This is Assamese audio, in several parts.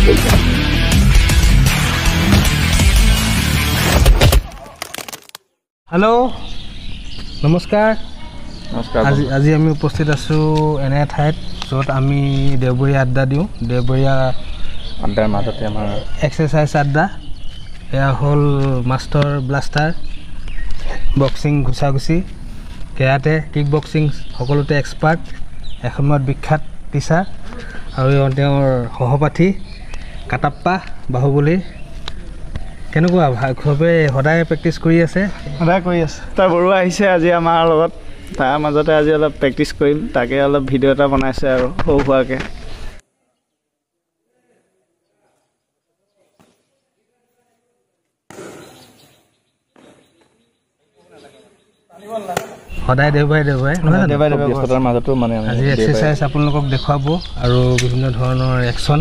हेलो नमस्कार नमस्कार আজি আমি উপস্থিত আছো এনে ঠাইত য'ত আমি দেওবৰীয়া আড্ডা দিওঁ দেওবৰীয়া আড্ডাৰ মাজতে আমাৰ এক্সাৰসাইজ আড্ডা এয়া হ'ল মাষ্টাৰ ব্লাষ্টাৰ বক্সিং ঘুচাঘুচি কেৰাটে কিক বক্সিং সকলোতে এক্সপাৰ্ট এসময়ত বিখ্যাত টিচাৰ আৰু তেওঁৰ সহপাঠী কাটাপ্পা বাহুবলী কেনেকুৱা ভাবে সদায় প্ৰেক্টিছ কৰি আছে তাৰ বৰুৱা আহিছে আজি আমাৰ লগত তাৰ মাজতে আজি অলপ প্ৰেক্টিছ কৰিম তাকে অলপ ভিডিঅ' এটা বনাইছে আৰু সৰু হোৱাকৈ সদায় দেওবাৰে ব্যস্ততাৰ মাজতো মানে আজি এক্সাৰসাইজ আপোনালোকক দেখুৱাব আৰু বিভিন্ন ধৰণৰ একশ্যন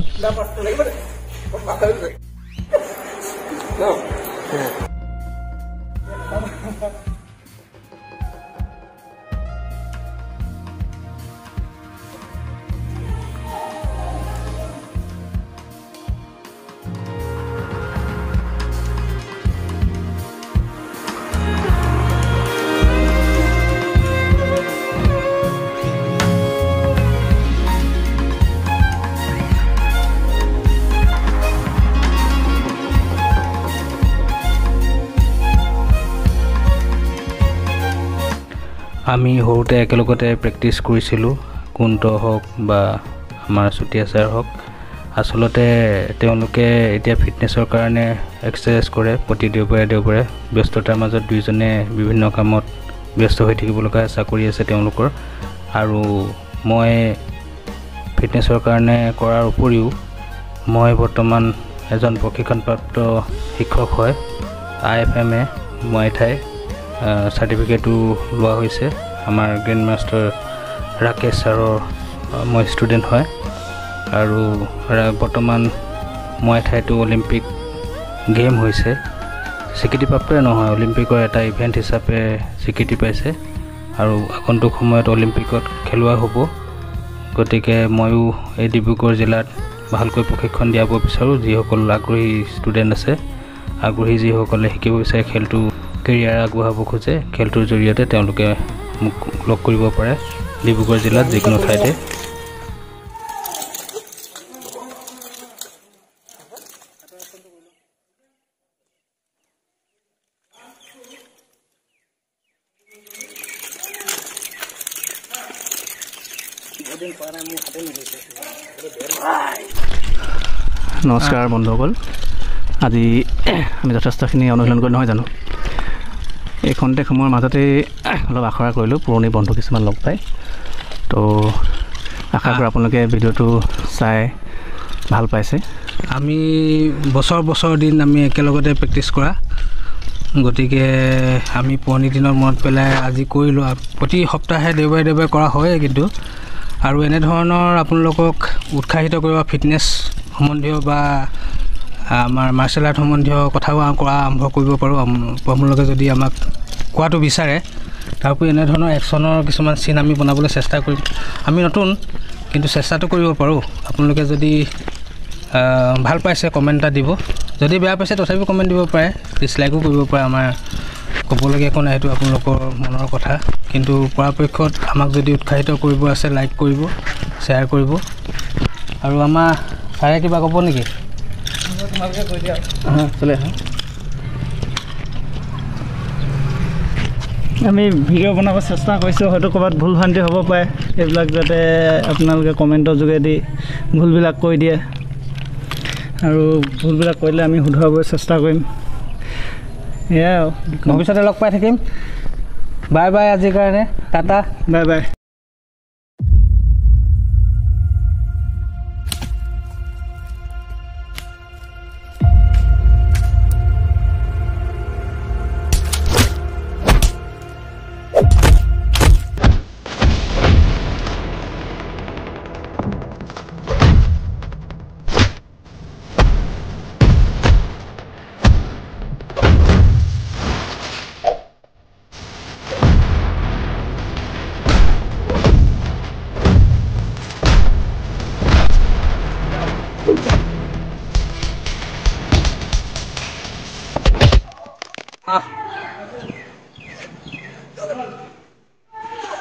আমি সৰুতে একেলগতে প্ৰেক্টিছ কৰিছিলোঁ কুন্ত হওক বা আমাৰ চুতীয়া ছাৰ হওক আচলতে তেওঁলোকে এতিয়া ফিটনেছৰ কাৰণে এক্সাৰসাইজ কৰে প্ৰতি দেওবাৰে ব্যস্ততাৰ মাজত দুইজনে বিভিন্ন কামত ব্যস্ত হৈ থাকিব লগা চাকৰি আছে তেওঁলোকৰ আৰু মই ফিটনেছৰ কাৰণে কৰাৰ উপৰিও মই বৰ্তমান এজন প্ৰশিক্ষণপ্ৰাপ্ত শিক্ষক হয় IFM মুৱাই থাই চাৰ্টিফিকেটো লোৱা হৈছে আমাৰ গ্ৰেণ্ড মাষ্টাৰ ৰাকেশ ছাৰৰ মই ষ্টুডেণ্ট হয় আৰু বৰ্তমান মুৱাই থাইটো অলিম্পিক গেম হৈছে স্বীকৃতিপ্ৰাপ্তই নহয় অলিম্পিকৰ এটা ইভেণ্ট হিচাপে স্বীকৃতি পাইছে আৰু আগন্তুক সময়ত অলিম্পিকত খেলুৱা হ'ব গতিকে ময়ো এই ডিব্ৰুগড় জিলাত ভালকৈ প্ৰশিক্ষণ দিয়াব বিচাৰোঁ যিসকল আগ্ৰহী ষ্টুডেণ্ট আছে আগ্ৰহী যিসকলে শিকিব বিচাৰে খেলটো কেৰিয়াৰ আগবঢ়াব খোজে খেলটোৰ জৰিয়তে তেওঁলোকে মোক লগ কৰিব পাৰে ডিব্ৰুগড় জিলাত যিকোনো ঠাইতে নমস্কাৰ বন্ধুসকল আজি আমি যথেষ্টখিনি অনুশীলন কৰি নহয় জানো এই খন্তেক সময়ৰ মাজতে অলপ আখৰা কৰিলোঁ পুৰণি বন্ধু কিছুমান লগ পাই তো আশা কৰোঁ আপোনালোকে ভিডিঅ'টো চাই ভাল পাইছে আমি বছৰ দিন আমি একেলগতে প্ৰেক্টিছ কৰা গতিকে আমি পুৰণি দিনৰ মনত পেলাই আজি কৰিলোঁ প্ৰতি সপ্তাহে দেওবাৰে কৰা হয় কিন্তু আৰু এনেধৰণৰ আপোনালোকক উৎসাহিত কৰিব ফিটনেছ সম্বন্ধীয় বা আমাৰ মাৰ্চেল আৰ্ট সম্বন্ধীয় কথাও কৰা আৰম্ভ কৰিব পাৰোঁ আপোনালোকে যদি আমাক কোৱাটো বিচাৰে তাৰোপৰি এনেধৰণৰ একশ্যনৰ কিছুমান চিন আমি বনাবলৈ চেষ্টা কৰিম আমি নতুন কিন্তু চেষ্টাটো কৰিব পাৰোঁ আপোনালোকে যদি ভাল পাইছে কমেণ্ট এটা দিব যদি বেয়া পাইছে তথাপিও কমেণ্ট দিব পাৰে ডিছলাইকো কৰিব পাৰে আমাৰ ক'বলগীয়া একো নাই সেইটো আপোনালোকৰ মনৰ কথা কিন্তু পৰাপক্ষত আমাক যদি উৎসাহিত কৰিব আছে লাইক কৰিব শ্বেয়াৰ কৰিব আৰু আমাৰ ছাৰে কিবা ক'ব নেকি আমি ভিডিঅ' বনাব চেষ্টা কৰিছোঁ হয়তো ক'ৰবাত ভুল ভ্ৰান্তি হ'ব পাৰে এইবিলাক যাতে আপোনালোকে কমেণ্টৰ যোগেদি ভুলবিলাক কৈ দিয়ে আৰু ভুলবিলাক কৰিলে আমি শুধৰাবলৈ চেষ্টা কৰিম এয়াই আৰু ভৱিষ্যতে লগ পাই থাকিম বাই বাই আজিৰ কাৰণে টাটা বাই বাই আহ